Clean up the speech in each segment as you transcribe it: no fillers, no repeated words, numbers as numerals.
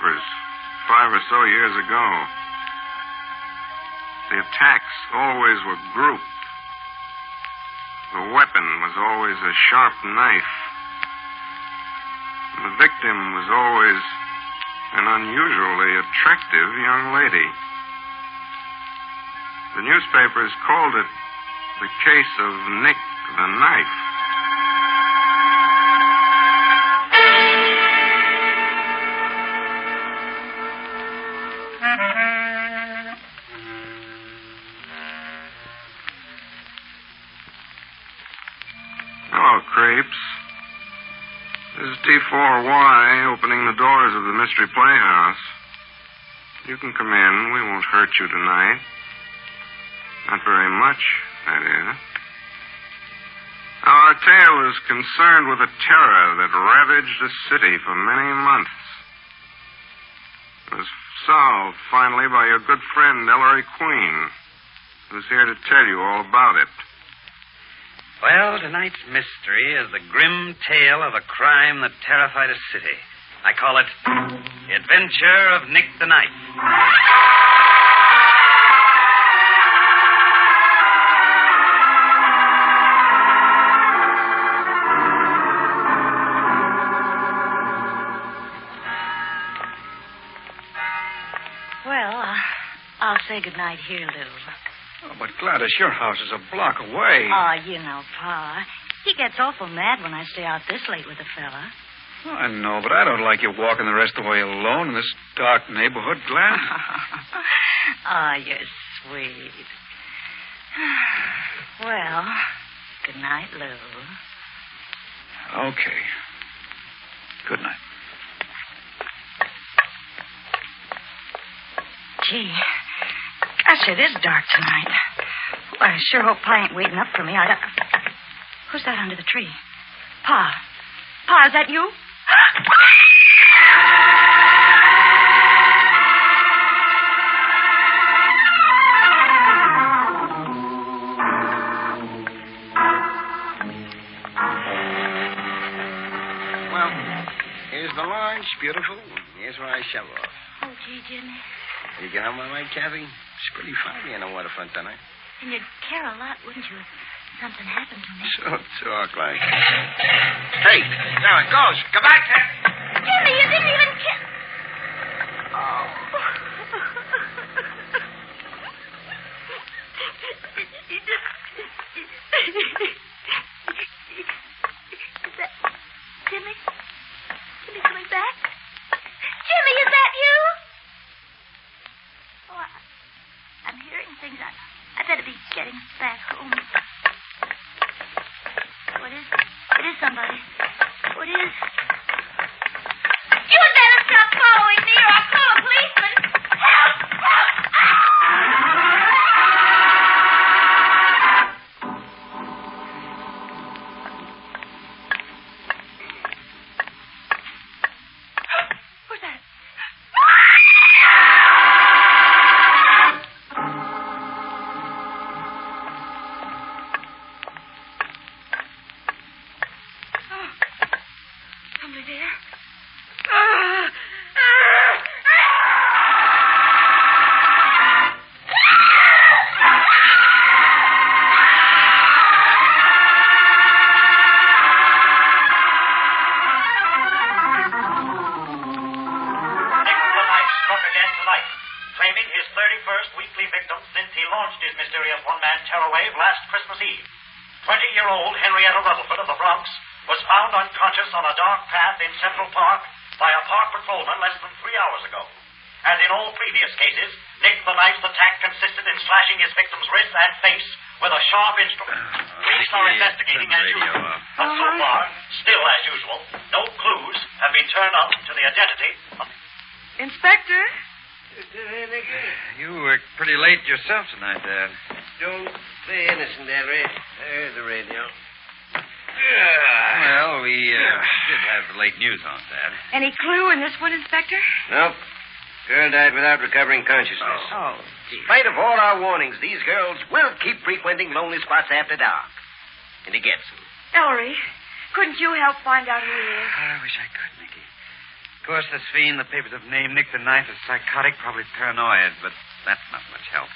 newspapers 5 or so years ago. The attacks always were grouped. The weapon was always a sharp knife. The victim was always an unusually attractive young lady. The newspapers called it the case of Nick the Knife. Hello, creeps. This is T4Y opening the doors of the Mystery Playhouse. You can come in. We won't hurt you tonight. Not very much, that is. Our tale is concerned with a terror that ravaged the city for many months. It was solved, finally, by your good friend, Ellery Queen, who's here to tell you all about it. Well, tonight's mystery is the grim tale of a crime that terrified a city. I call it The Adventure of Nick the Knife. Well, I'll say goodnight here, Lou. Oh, but Gladys, your house is a block away. Oh, you know, Pa. He gets awful mad when I stay out this late with a fella. Oh, I know, but I don't like you walking the rest of the way alone in this dark neighborhood, Gladys. Oh, you're sweet. Well, good night, Lou. Okay. Good night. Gee, gosh, it is dark tonight. Well, I sure hope Pa ain't waiting up for me. Who's that under the tree? Pa. Pa, is that you? Well, here's the launch. Beautiful. Here's where I shove off. Oh, gee, Jimmy. You get home all right, Kathy? It's pretty foggy on the waterfront tonight. And you'd care a lot, wouldn't you, if something happened to me? So talk like. Hey, there it goes. Come back, Kathy. Jimmy, you didn't even kiss. Oh. Is that Jimmy? Jimmy coming back? Jimmy, is that you? Oh, I'm hearing things. I better be getting back home. What is it? It is somebody. What is? You better stop following me or I'll call a policeman. Help! Help! Who's that? Somebody there? Claiming his 31st weekly victim since he launched his mysterious one-man terror wave last Christmas Eve. 20-year-old Henrietta Rutherford of the Bronx was found unconscious on a dark path in Central Park by a park patrolman less than 3 hours ago. As in all previous cases, Nick the Knife's attack consisted in slashing his victim's wrist and face with a sharp instrument. Police are investigating as usual, but so far, still as usual, no clues have been turned up to the identity of... Inspector? You worked pretty late yourself tonight, Dad. Don't play innocent, Ellery. There's the radio. Well, we did have the late news on, Dad. Any clue in this one, Inspector? Nope. Girl died without recovering consciousness. Oh, In spite of all our warnings, these girls will keep frequenting lonely spots after dark. And it gets them. Ellery, couldn't you help find out who he is? I wish I could, Nicky. Of course, this fiend the papers have named Nick the Knife as psychotic, probably paranoid, but that's not much help.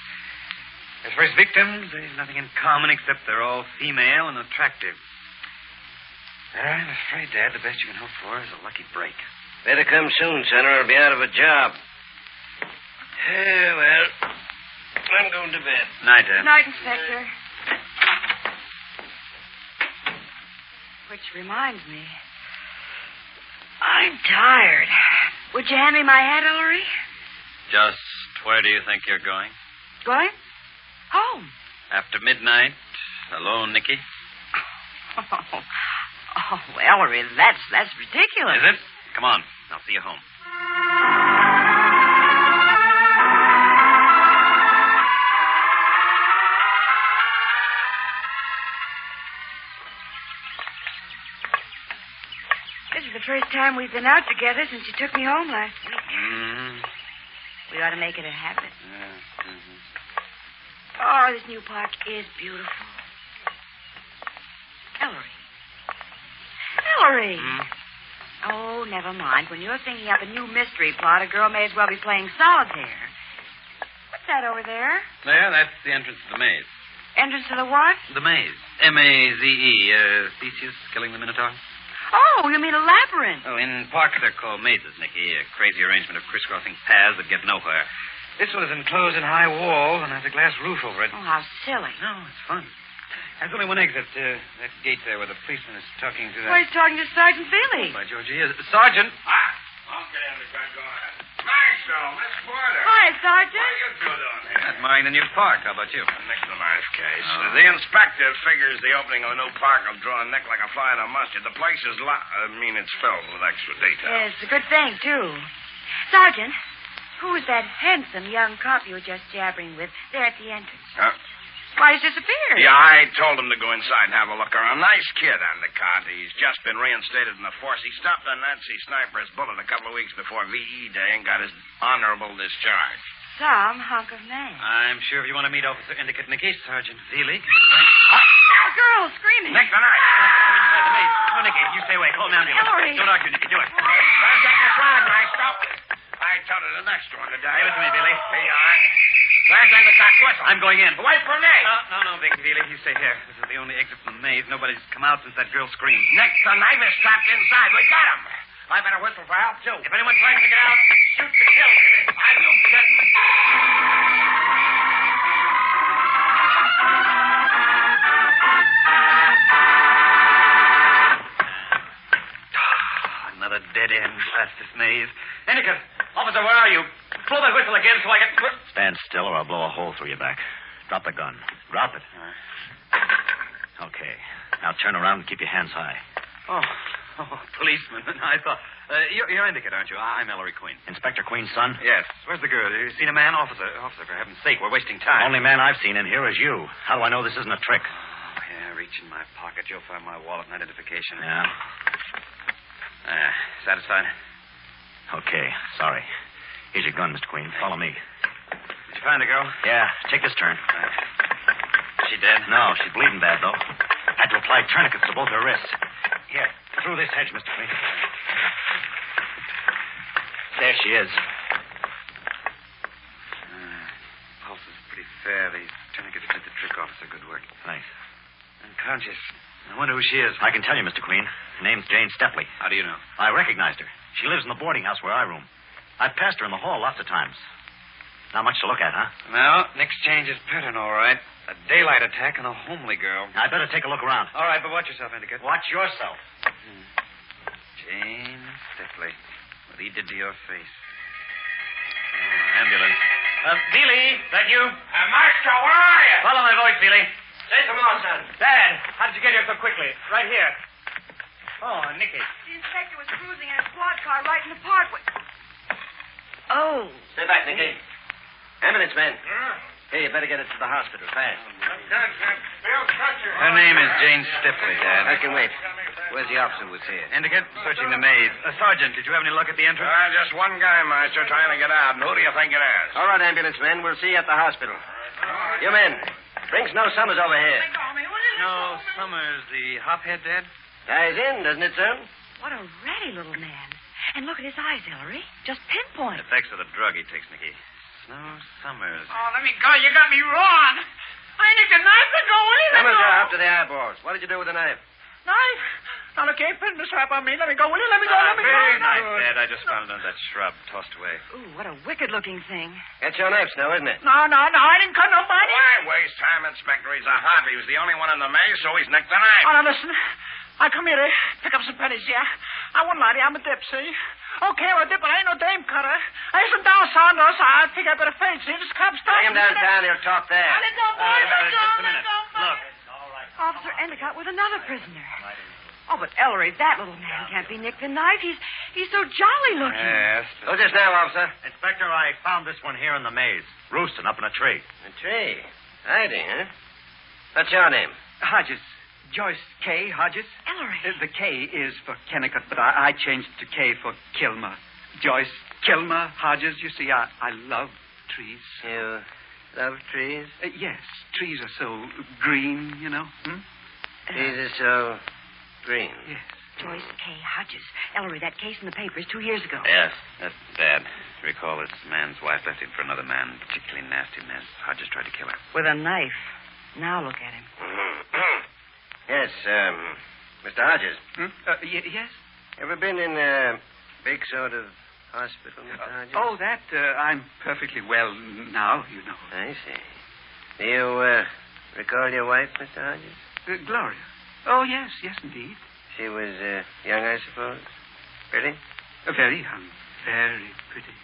As for his victims, there's nothing in common except they're all female and attractive. I'm afraid, Dad, the best you can hope for is a lucky break. Better come soon, son, or I'll be out of a job. Well, I'm going to bed. Night, Dad. Night, Inspector. Which reminds me, I'm tired. Would you hand me my hat, Ellery? Just where do you think you're going? Going? Home. After midnight, alone, Nicky? Oh, Ellery, that's ridiculous. Is it? Come on. I'll see you home. This is the first time we've been out together since you took me home last week. Mm-hmm. We ought to make it a habit. Mm-hmm. Oh, this new park is beautiful. Ellery. Oh, never mind. When you're thinking up a new mystery plot, a girl may as well be playing solitaire. What's that over there? There, that's the entrance to the maze. Entrance to the what? The maze. M-A-Z-E. Theseus killing the Minotaur. Oh, you mean a labyrinth. Oh, in parks they're called mazes, Nicky. A crazy arrangement of crisscrossing paths that get nowhere. This one is enclosed in high walls and has a glass roof over it. Oh, how silly. No, it's fun. There's only one exit. That gate there where the policeman is talking to that... Oh, he's talking to Sergeant Feely. By George, he is. Sergeant! I'll get in the gun going. Marshal, Miss Porter. Hi, Sergeant. What are you two doing here? Admiring the new park. How about you? Next to nice case. The inspector figures the opening of a new park will draw Nick like a fly in a mustard. The place is it's filled with extra detail. Yes, it's a good thing, too. Sergeant, who is that handsome young cop you were just jabbering with there at the entrance? Huh? Why, he's disappeared. Yeah, I told him to go inside and have a look around. Nice kid on the cot. He's just been reinstated in the force. He stopped a Nazi sniper's bullet a couple of weeks before VE Day and got his honorable discharge. Some hunk of man. I'm sure if you want to meet Officer Endicott Nicky, Sergeant Feely. A girl screaming. Nick the Knife. Inside the maze. Come on, Nicky. You stay away. Call an ambulance. Ellery. Don't argue, Nicky. Do it. Take your flag, Maestro. I told her the next one to die. Give it to me, Billy. Here you are. Flag on the cock whistle. I'm going in. Wait for me. No, Big Feely. You stay here. This is the only exit from the maze. Nobody's come out since that girl screamed. Nick the Knife is trapped inside. We got him. I better whistle for help, too. If anyone tries to get out, shoot to kill, Billy. Are you kidding? Another dead end past this maze. Endicott, officer, where are you? Blow that whistle again so I can... Stand still or I'll blow a hole through your back. Drop the gun. Drop it. Okay. Now turn around and keep your hands high. Oh, policeman. I thought... You're Endicott, aren't you? I'm Ellery Queen. Inspector Queen's son? Yes. Where's the girl? You seen a man? Officer, for heaven's sake, we're wasting time. Only man I've seen in here is you. How do I know this isn't a trick? Oh, yeah, reach in my pocket. You'll find my wallet and identification. Yeah? Satisfied? Okay. Sorry. Here's your gun, Mr. Queen. Follow me. Did you find the girl? Yeah. Take this turn. She dead? No, she's bleeding bad, though. Had to apply tourniquets to both her wrists. Here, through this hedge, Mr. Queen. There she is. Pulse is pretty fair. These tourniquets did the trick, officer. Good work. Thanks. Unconscious. I wonder who she is. I can tell you, Mr. Queen. Her name's Jane Stepley. How do you know? I recognized her. She lives in the boarding house where I room. I've passed her in the hall lots of times. Not much to look at, huh? Well, Nick's changed his pattern, all right. A daylight attack on a homely girl. I better take a look around. All right, but watch yourself, Endicott. Watch yourself. Jane Stepley. What he did to your face. Oh, ambulance. Feely, that you? Maestro, where are you? Follow my voice, Feely. Say some more, son. Dad, how did you get here so quickly? Right here. Oh, Nicky. The inspector was cruising in a squad car right in the parkway. Oh. Stay back, Nicky. Ambulance man. Hey, you better get it to the hospital fast. Her name is Jane Stepley, Dad. I can wait. Where's the officer who's here? Endicott, searching the maze. Sergeant, did you have any luck at the entrance? Just one guy, Master, trying to get out. Who do you think it is? All right, ambulance man. We'll see you at the hospital. You men, bring Snow Summers over here. No, Summers, the hophead, Dad? Guy's in, doesn't it, son? What a ratty little man. And look at his eyes, Ellery. Just pinpoint. Effects of the drug he takes, Nicky. Snow Summers. Oh, let me go. You got me wrong. I need the knife to go in. Summers are up to the eyeballs. What did you do with the knife? Knife? Now, look, ain't putting the strap on me. Let me go, will you? Let me go, let me go. Dad, I just found it under that shrub, tossed away. Ooh, what a wicked-looking thing. That's your knife, Snow, isn't it? No, I didn't cut nobody. Why waste time, Inspector? He's a hot. He was the only one in the maze, so he's nicked the knife. Oh, now, listen. I come here to pick up some pennies, yeah? I wouldn't lie to you. I'm a dip, see? Okay, I'm a dip, but I ain't no dame cutter. I isn't down south, no, so I think I better faint, see? This cop stopped Bring him downtown. He'll talk there. Let go, boy. Let go. Just a minute. Look. Officer Endicott with another prisoner. Oh, but Ellery, that little man can't be Nick the Knife. He's so jolly looking. Yes. Who's this now, officer? Inspector, I found this one here in the maze, roosting up in a tree. A tree. Hiding, huh? What's your name? Hodges. Joyce K. Hodges. Ellery. The K is for Kennicott, but I changed to K for Kilmer. Joyce Kilmer Hodges. You see, I love trees. You love trees? Yes, trees are so green, you know. Trees are so green. Yes. Joyce K. Hodges. Ellery, that case in the papers 2 years ago. Yes, that's Dad. Recall this man's wife left him for another man, particularly nasty mess. Hodges tried to kill her. With a knife. Now look at him. Yes, Mr. Hodges. Yes? Ever been in a big sort of hospital, Mr. Hodges? Oh, that, I'm perfectly well now, you know. I see. Do you, recall your wife, Mr. Hodges? Gloria. Oh, yes, indeed. She was, young, I suppose? Pretty? Very young. Very pretty.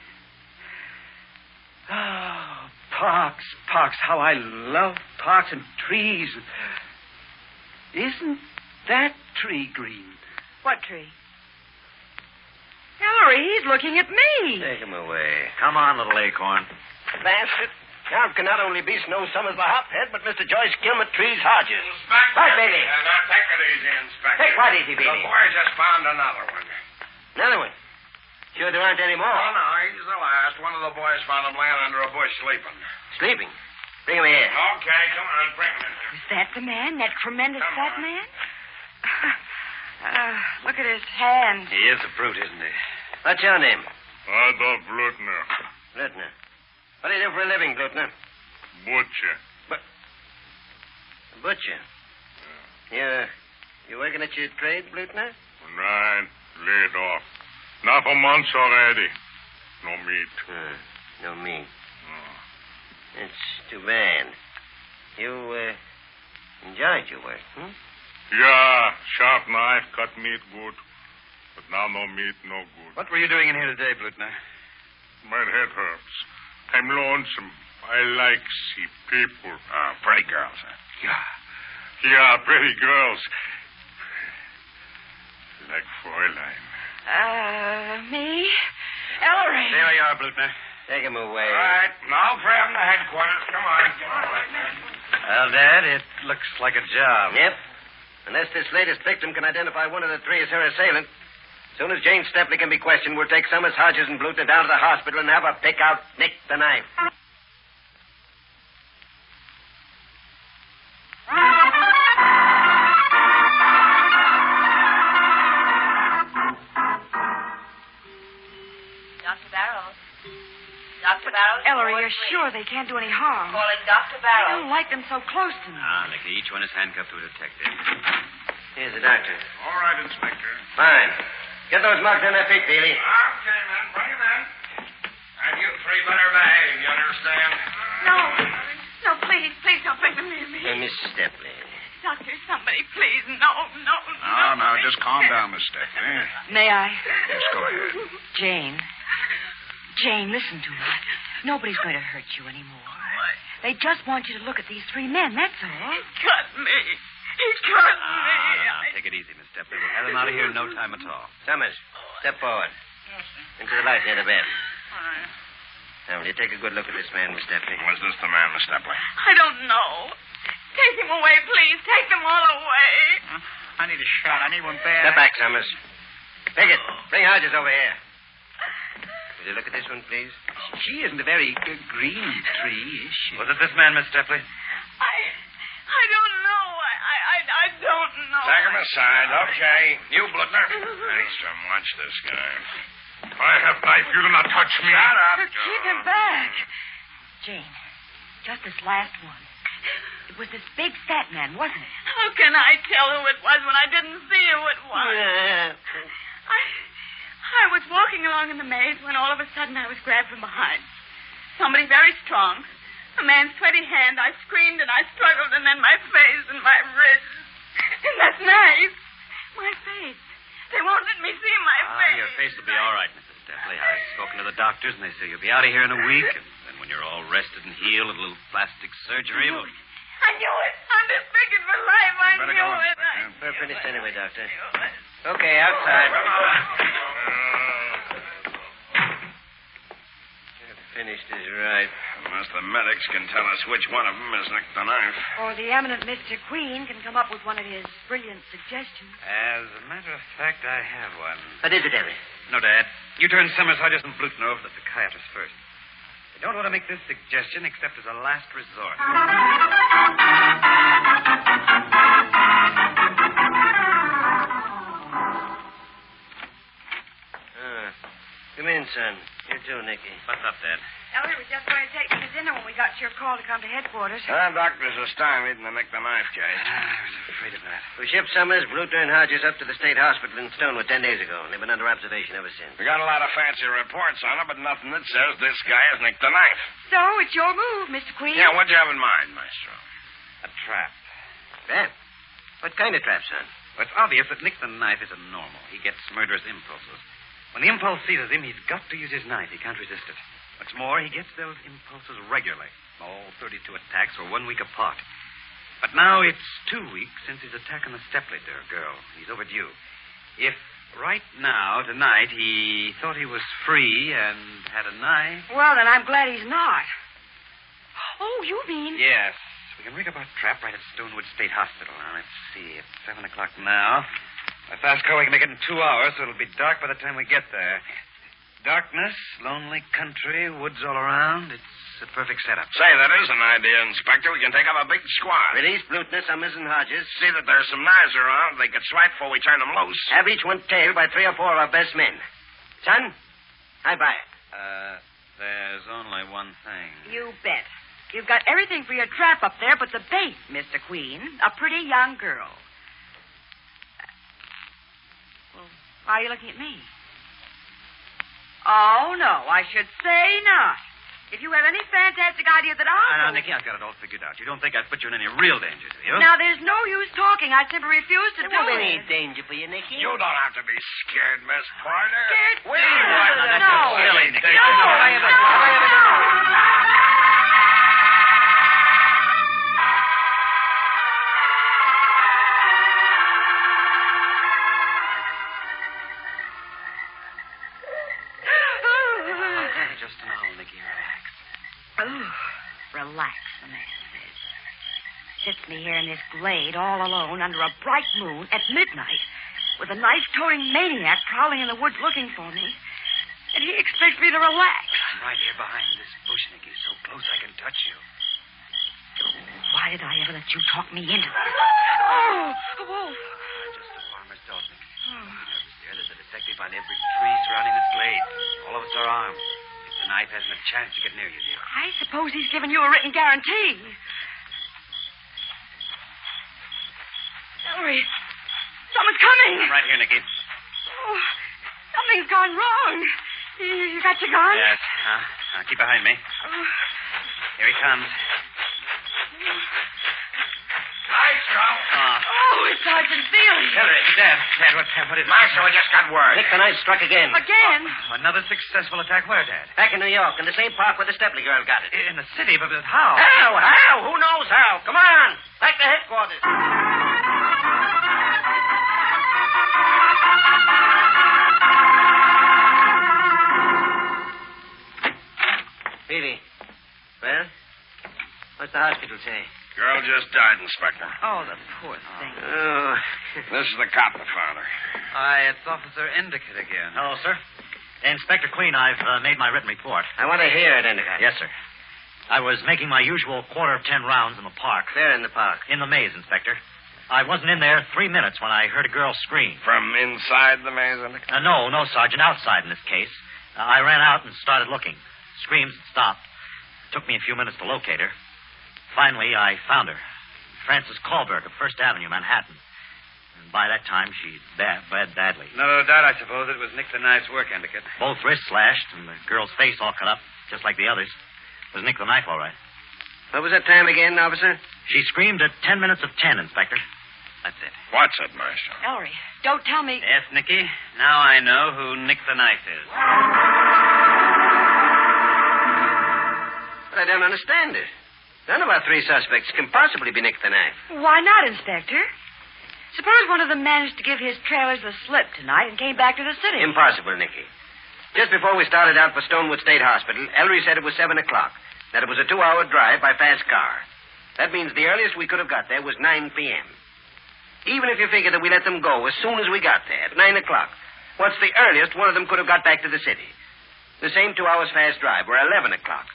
Oh, parks. How I love parks and trees. Isn't that tree green? What tree? Ellery, he's looking at me. Take him away. Come on, little acorn. Bastard. Now can not only be Snow Summers the hophead, but Mr. Joyce Kilmer Trees Hodges. Inspector. Right, Bailey. Now, take it easy, Inspector. Hey, quite easy, Bailey. The boy just found another one. Another one. Sure there aren't any more. Oh, no, he's the last. One of the boys found him laying under a bush sleeping. Sleeping. Bring him here. Okay, come on, bring him in here. Is that the man? That tremendous Come fat on. man? Look at his hands. He is a brute, isn't he? What's your name? Adolf Blutner. Blutner. What do you do for a living, Blutner? Butcher. Butcher. You working at your trade, Blutner? Right. Laid off. Now for months already. No meat. No meat. It's too bad. You, enjoyed your work, Yeah, sharp knife, cut meat good. But now no meat, no good. What were you doing in here today, Blutner? My head hurts. I'm lonesome. I like see people. Pretty girls, huh? Yeah, pretty girls. Like Fräulein. Me? Ellery. There you are, Blutner. Take him away. All right, now for him to headquarters. Come on. Well, Dad, it looks like a job. Yep. Unless this latest victim can identify one of the three as her assailant. As soon as Jane Stepley can be questioned, we'll take Summers, Hodges, and Blutner down to the hospital and have her pick out Nick the Knife. Dr. Barrows? Ellery, you're sure they can't do any harm? Calling Dr. I Barrows. don't like them so close to me. Ah, Nicky, each one is handcuffed to a detective. Here's the doctor. All right, Inspector. Fine. Get those mugs on their feet, Bailey. Okay, man, bring him in. And you three better behave, you understand? No, please don't bring them near me. Miss Stepley. Doctor, somebody, please. No. No, just calm down, Miss Stephanie. May I? Yes, go ahead. Jane, listen to me. Nobody's going to hurt you anymore. They just want you to look at these three men, that's all. He cut me. Now, take it easy, Miss Stepley. We'll have him out of here in no time at all. Summers, step forward. Into the light near the bed. Now, will you take a good look at this man, Miss Stepley? Was this the man, Miss Stepley? I don't know. Take him away, please. Take them all away. I need a shot. I need one bad. Step back, Summers. Pickett, bring Hodges over here. Will you look at this one, please? She isn't a very green tree, is she? Was it this man, Miss Stepley? I don't know. I don't know. Take him aside, okay. You, Blutner. Engstrom, watch this guy. I have knife. You do not touch me. Shut up. Keep him back. Jane, just this last one. It was this big fat man, wasn't it? How can I tell who it was when I didn't see who it was? I was walking along in the maze when all of a sudden I was grabbed from behind. Somebody very strong. A man's sweaty hand. I screamed and I struggled, and then my face and my wrists. And that knife. My face. They won't let me see my face. Your face will be all right, Mrs. Stepley. I've spoken to the doctors, and they say you'll be out of here in a week. And then when you're all rested and healed, a little plastic surgery will... I knew it. I'm disfigured for life. I Better knew go on, it. Inspector. We're finished anyway, Doctor. Okay, outside. Finished is right. Unless the medics can tell us which one of them is Nick the Knife. Or the eminent Mr. Queen can come up with one of his brilliant suggestions. As a matter of fact, I have one. What is it, Harry? No, Dad. You turn Summers, Hodges, and Bluten over to the psychiatrist first. I don't want to make this suggestion except as a last resort. Come in, son. You too, Nicky. What's up, Dad? Ellery was just going to take me to dinner when we got your call to come to headquarters. Doctors are stymied in the Nick the Knife case. I was afraid of that. We shipped Summers, Bluter, and Hodges up to the state hospital in Stonewood 10 days ago, and they've been under observation ever since. We got a lot of fancy reports on it, but nothing that says this guy is Nick the Knife. So it's your move, Mr. Queen. Yeah, what'd you have in mind, Maestro? A trap. Trap? What kind of trap, son? Well, it's obvious that Nick the Knife isn't normal. He gets murderous impulses. When the impulse seizes him, he's got to use his knife. He can't resist it. What's more, he gets those impulses regularly. All 32 attacks were 1 week apart. But now it's 2 weeks since his attack on the Stepley girl. He's overdue. If right now, tonight, he thought he was free and had a knife... Well, then I'm glad he's not. Oh, you mean... Yes. We can rig up our trap right at Stonewood State Hospital. Now, let's see. It's 7 o'clock now. By fast car, we can make it in 2 hours, so it'll be dark by the time we get there. Darkness, lonely country, woods all around. It's a perfect setup. Say, that is an idea, Inspector. We can take up a big squad. Release Bluter, Summers, and Hodges. See that there's some knives around they could swipe before we turn them loose. Have each one tailed by 3 or 4 of our best men. Son, I buy it. There's only one thing. You bet. You've got everything for your trap up there but the bait, Mr. Queen. A pretty young girl. Well, why are you looking at me? Oh, no, I should say not. If you have any fantastic idea that I'll... Now, Nicky, I've got it all figured out. You don't think I'd put you in any real danger, do you? Now, there's no use talking. I simply refuse to There do won't be any it. danger for you, Nicky. You don't have to be scared, Miss Porter. Scared? Wait, That's No. so silly, Nicky. Just now, Nicky, relax. Oh, relax, the man says. Sits me here in this glade all alone under a bright moon at midnight with a knife-toting maniac prowling in the woods looking for me. And he expects me to relax. I'm right here behind this bush, Nicky, so close I can touch you. Why did I ever let you talk me into this? Oh, a wolf. Just a farmer's dog, Nicky. There's a detective on every tree surrounding this glade. All of us are armed. If the knife hasn't a chance to get near you, dear. I suppose he's given you a written guarantee. Ellery, someone's coming. I'm right here, Nicky. Oh, something's gone wrong. You got your gun? Yes. Now, keep behind me. Oh. Here he comes. Oh, it's Sergeant Seeley. Hillary, Dad, what is it? Maestro, I just got word. Nick the Knife struck again. Again? Another successful attack. Where, Dad? Back in New York, in the same park where the Stepley girl got it. In the city, but how? How? Who knows how? Come on. Back to headquarters. Peavy. Well? What's the hospital say? Girl just died, Inspector. Oh, the poor thing. Oh. This is the cop that found her. It's Officer Endicott again. Hello, sir. Inspector Queen, I've made my written report. I want to hear it, Endicott. Yes, sir. I was making my usual 9:45 rounds in the park. There in the park. In the maze, Inspector. I wasn't in there 3 minutes when I heard a girl scream. From inside the maze, Endicott? No, Sergeant. Outside in this case. I ran out and started looking. Screams had stopped. Took me a few minutes to locate her. Finally, I found her. Frances Kahlberg of First Avenue, Manhattan. And by that time, she'd bled badly. No doubt, I suppose, it was Nick the Knife's work, Endicott. Both wrists slashed and the girl's face all cut up, just like the others. It was Nick the Knife, all right. What was that time again, officer? She screamed at 10 minutes of 10, Inspector. That's it. What's it, Maestro? Ellery, don't tell me... Yes, Nicky. Now I know who Nick the Knife is. But I don't understand it. None of our three suspects can possibly be Nick the Knife. Why not, Inspector? Suppose one of them managed to give his trailers the slip tonight and came back to the city. Impossible, Nicky. Just before we started out for Stonewood State Hospital, Ellery said it was 7 o'clock, that it was a 2-hour drive by fast car. That means the earliest we could have got there was 9 p.m. Even if you figure that we let them go as soon as we got there, at 9 o'clock, what's the earliest one of them could have got back to the city? The same 2 hours fast drive, or 11 o'clock.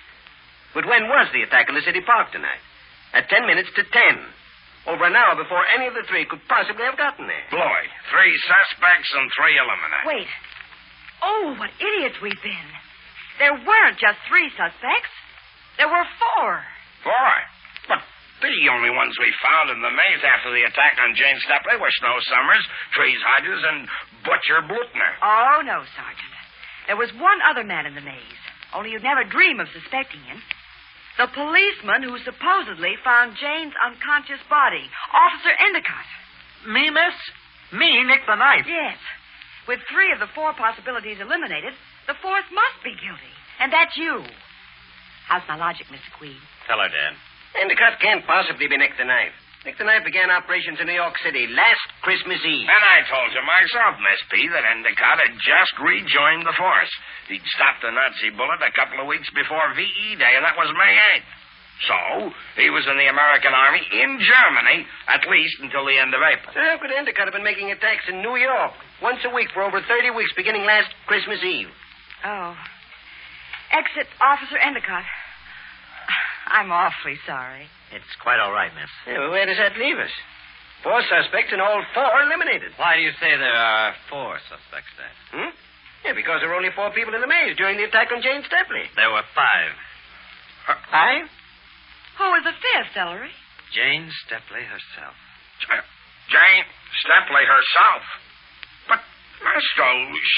But when was the attack in the city park tonight? At 10 minutes to 10. Over an hour before any of the three could possibly have gotten there. Boy, 3 suspects and 3 eliminated. Wait. Oh, what idiots we've been. There weren't just 3 suspects. There were 4. 4? But the only ones we found in the maze after the attack on Jane Stepley were Snow Summers, Trees Hodges, and Butcher Blutner. Oh, no, Sergeant. There was one other man in the maze, only you'd never dream of suspecting him. The policeman who supposedly found Jane's unconscious body, Officer Endicott. Me, miss? Me, Nick the Knife? Yes. With 3 of the 4 possibilities eliminated, the 4th must be guilty. And that's you. How's my logic, Mr. Queen? Tell her, Dan. Endicott can't possibly be Nick the Knife. Nick the Knife began operations in New York City last Christmas Eve. And I told you myself, Miss P, that Endicott had just rejoined the force. He'd stopped a Nazi bullet a couple of weeks before VE Day, and that was May 8th. So, he was in the American Army in Germany, at least until the end of April. So how could Endicott have been making attacks in New York once a week for over 30 weeks, beginning last Christmas Eve? Oh. Exit Officer Endicott. I'm awfully sorry. It's quite all right, miss. Yeah, well, where does that leave us? 4 suspects and all 4 eliminated. Why do you say there are 4 suspects, Dan? Yeah, because there were only 4 people in the maze during the attack on Jane Stepley. There were 5. 5? Who was the 5th, Ellery? Jane Stepley herself. Jane Stepley herself? But, Maestro,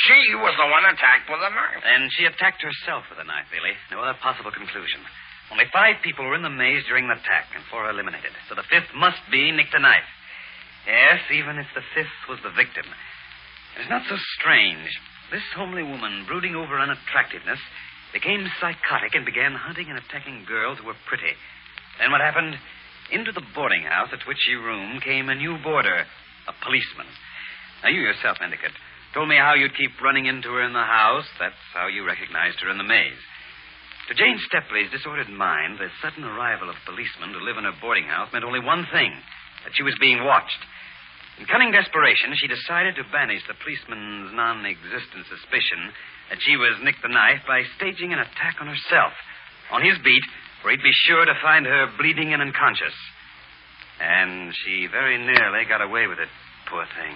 she was the one attacked with a knife. And she attacked herself with a knife, Billy. No other possible conclusion. Only 5 people were in the maze during the attack, and 4 eliminated. So the 5th must be Nick the Knife. Yes, even if the 5th was the victim. It's not so strange. This homely woman, brooding over unattractiveness, became psychotic and began hunting and attacking girls who were pretty. Then what happened? Into the boarding house at which she roomed came a new boarder, a policeman. Now, you yourself, Endicott, told me how you'd keep running into her in the house. That's how you recognized her in the maze. To Jane Stepley's disordered mind, the sudden arrival of policemen to live in her boarding house meant only one thing, that she was being watched. In cunning desperation, she decided to banish the policeman's non-existent suspicion that she was Nick the Knife by staging an attack on herself, on his beat, where he'd be sure to find her bleeding and unconscious. And she very nearly got away with it, poor thing.